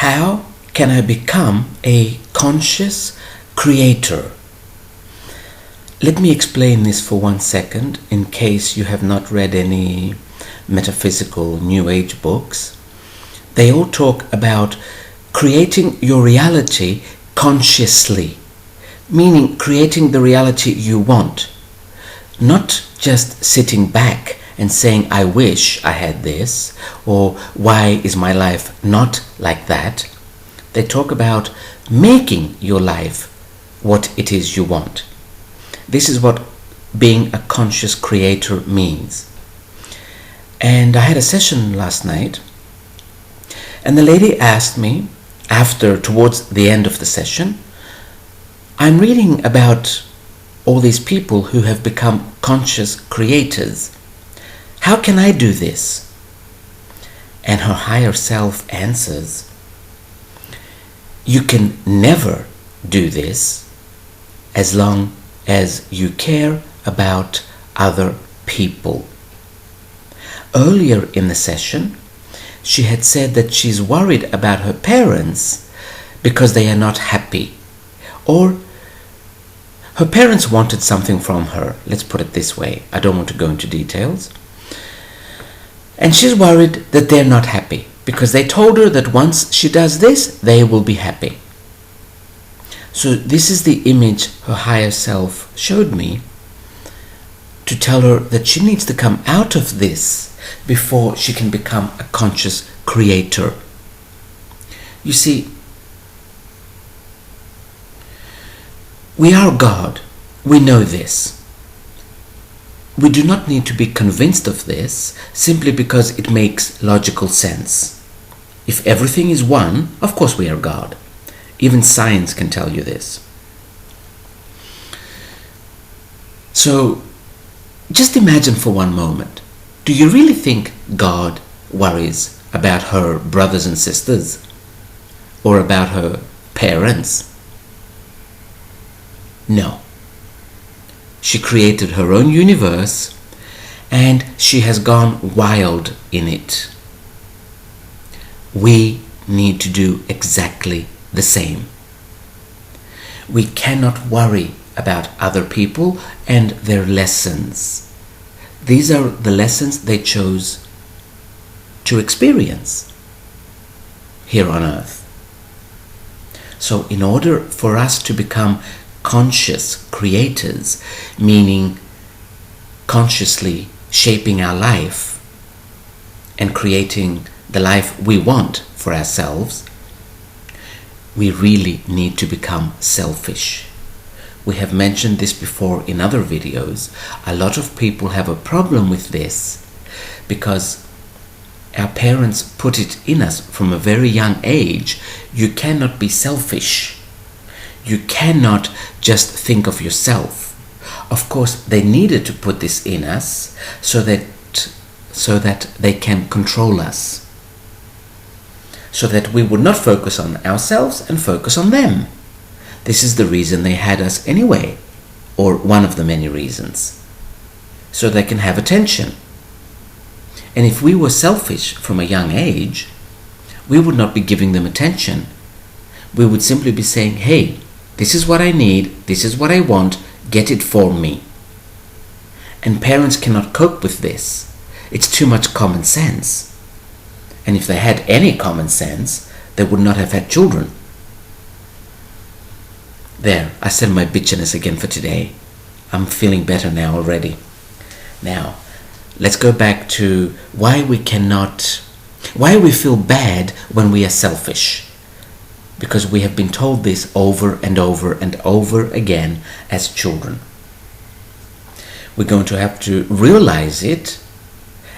How can I become a conscious creator? Let me explain this for 1 second in case you have not read any metaphysical New Age books. They all talk about creating your reality consciously, meaning creating the reality you want, not just sitting back and saying, I wish I had this, or why is my life not like that? They talk about making your life what it is you want. This is what being a conscious creator means. And I had a session last night, and the lady asked me, towards the end of the session, I'm reading about all these people who have become conscious creators. How can I do this? And her higher self answers, you can never do this as long as you care about other people. Earlier in the session, she had said that she's worried about her parents because they are not happy, or her parents wanted something from her. Let's put it this way. I don't want to go into details. And she's worried that they're not happy because they told her that once she does this, they will be happy. So this is the image her higher self showed me to tell her that she needs to come out of this before she can become a conscious creator. You see, we are God. We know this. We do not need to be convinced of this simply because it makes logical sense. If everything is one, of course we are God. Even science can tell you this. So, just imagine for one moment, do you really think God worries about her brothers and sisters? Or about her parents? No. She created her own universe and she has gone wild in it. We need to do exactly the same. We cannot worry about other people and their lessons. These are the lessons they chose to experience here on earth. So in order for us to become conscious creators, meaning consciously shaping our life and creating the life we want for ourselves, we really need to become selfish. We have mentioned this before in other videos. A lot of people have a problem with this because our parents put it in us from a very young age. You cannot be selfish. You cannot just think of yourself. Of course, they needed to put this in us so that they can control us. So that we would not focus on ourselves and focus on them. This is the reason they had us anyway, or one of the many reasons. So they can have attention. And if we were selfish from a young age, we would not be giving them attention. We would simply be saying, hey, this is what I need, this is what I want, get it for me. And parents cannot cope with this. It's too much common sense. And if they had any common sense, they would not have had children. There, I said my bitchiness again for today. I'm feeling better now already. Now, let's go back to why we feel bad when we are selfish. Because we have been told this over and over and over again as children. We're going to have to realize it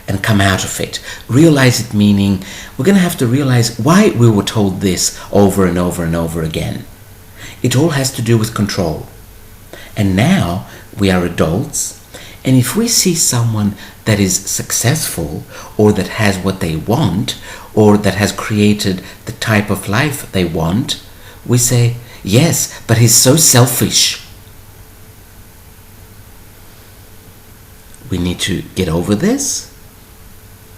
and come out of it. Realize it meaning we're going to have to realize why we were told this over and over and over again. It all has to do with control. And now we are adults, and if we see someone that is successful or that has what they want or that has created the type of life they want, we say, yes, but he's so selfish. We need to get over this.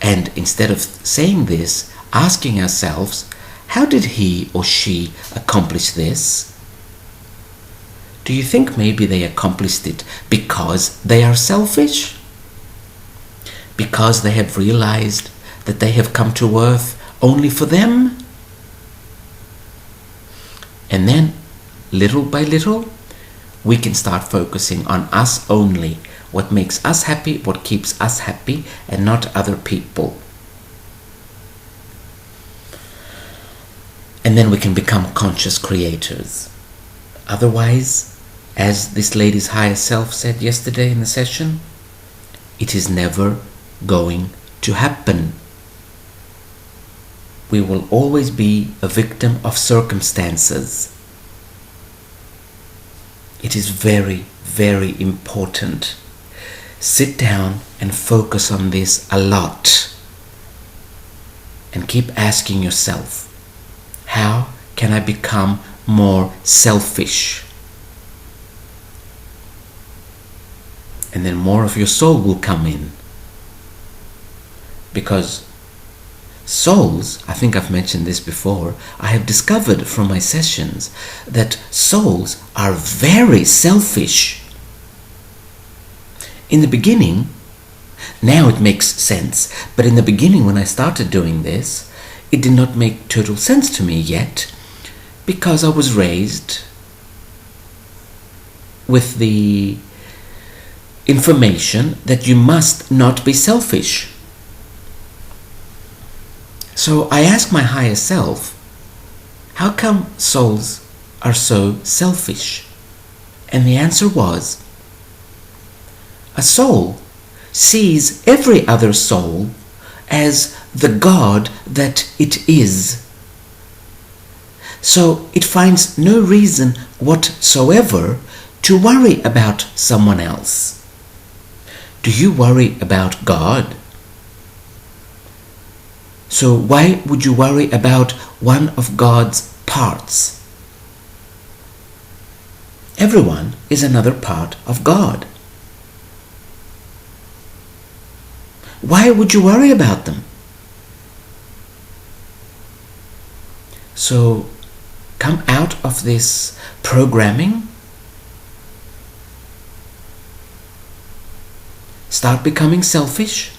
And instead of saying this, asking ourselves, How did he or she accomplish this? Do you think maybe they accomplished it because they are selfish? Because they have realized that they have come to earth only for them? And then, little by little, we can start focusing on us only, what makes us happy, what keeps us happy, and not other people. And then we can become conscious creators. Otherwise, as this lady's higher self said yesterday in the session, it is never going to happen. We will always be a victim of circumstances. It is very, very important. Sit down and focus on this a lot. And keep asking yourself, how can I become more selfish? And then more of your soul will come in. Because souls, I think I've mentioned this before, I have discovered from my sessions that souls are very selfish. In the beginning, now it makes sense, but in the beginning when I started doing this, it did not make total sense to me yet, because I was raised with the information that you must not be selfish. So I asked my higher self, how come souls are so selfish? And the answer was, a soul sees every other soul as the God that it is. So it finds no reason whatsoever to worry about someone else. Do you worry about God? So why would you worry about one of God's parts? Everyone is another part of God. Why would you worry about them? So come out of this programming. Start becoming selfish.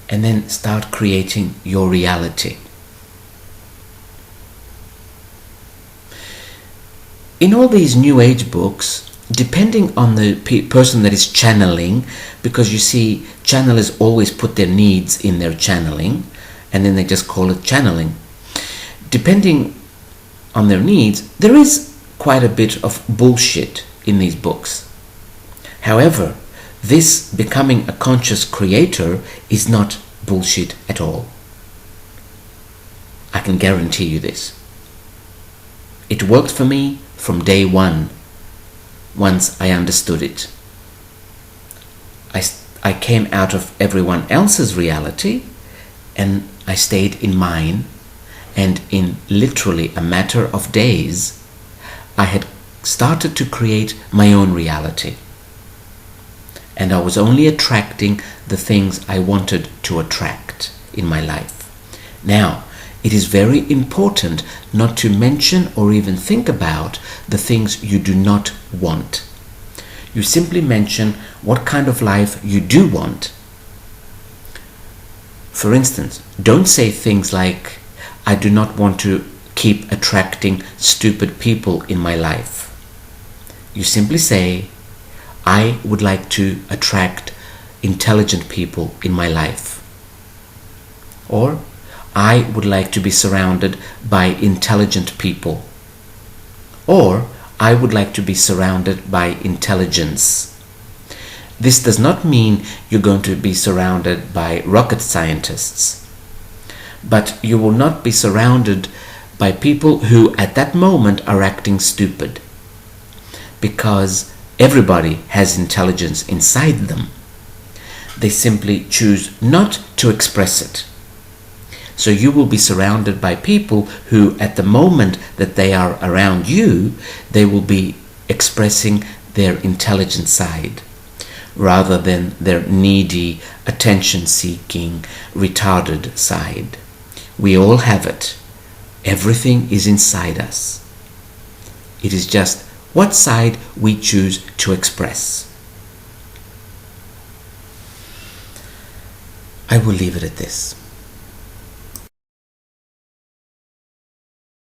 And then start creating your reality. In all these New Age books, depending on the person that is channeling, because you see, channelers always put their needs in their channeling, and then they just call it channeling. Depending on their needs, there is quite a bit of bullshit in these books. However, this becoming a conscious creator is not bullshit at all. I can guarantee you this. It worked for me from day one, once I understood it. I came out of everyone else's reality and I stayed in mine, and in literally a matter of days, I had started to create my own reality. And I was only attracting the things I wanted to attract in my life. Now, it is very important not to mention or even think about the things you do not want. You simply mention what kind of life you do want. For instance, don't say things like, I do not want to keep attracting stupid people in my life. You simply say, I would like to attract intelligent people in my life. Or, I would like to be surrounded by intelligent people. Or, I would like to be surrounded by intelligence. This does not mean you're going to be surrounded by rocket scientists. But you will not be surrounded by people who at that moment are acting stupid. Because everybody has intelligence inside them. They simply choose not to express it. So you will be surrounded by people who, at the moment that they are around you, they will be expressing their intelligent side, rather than their needy, attention-seeking, retarded side. We all have it. Everything is inside us. It is just what side we choose to express. I will leave it at this.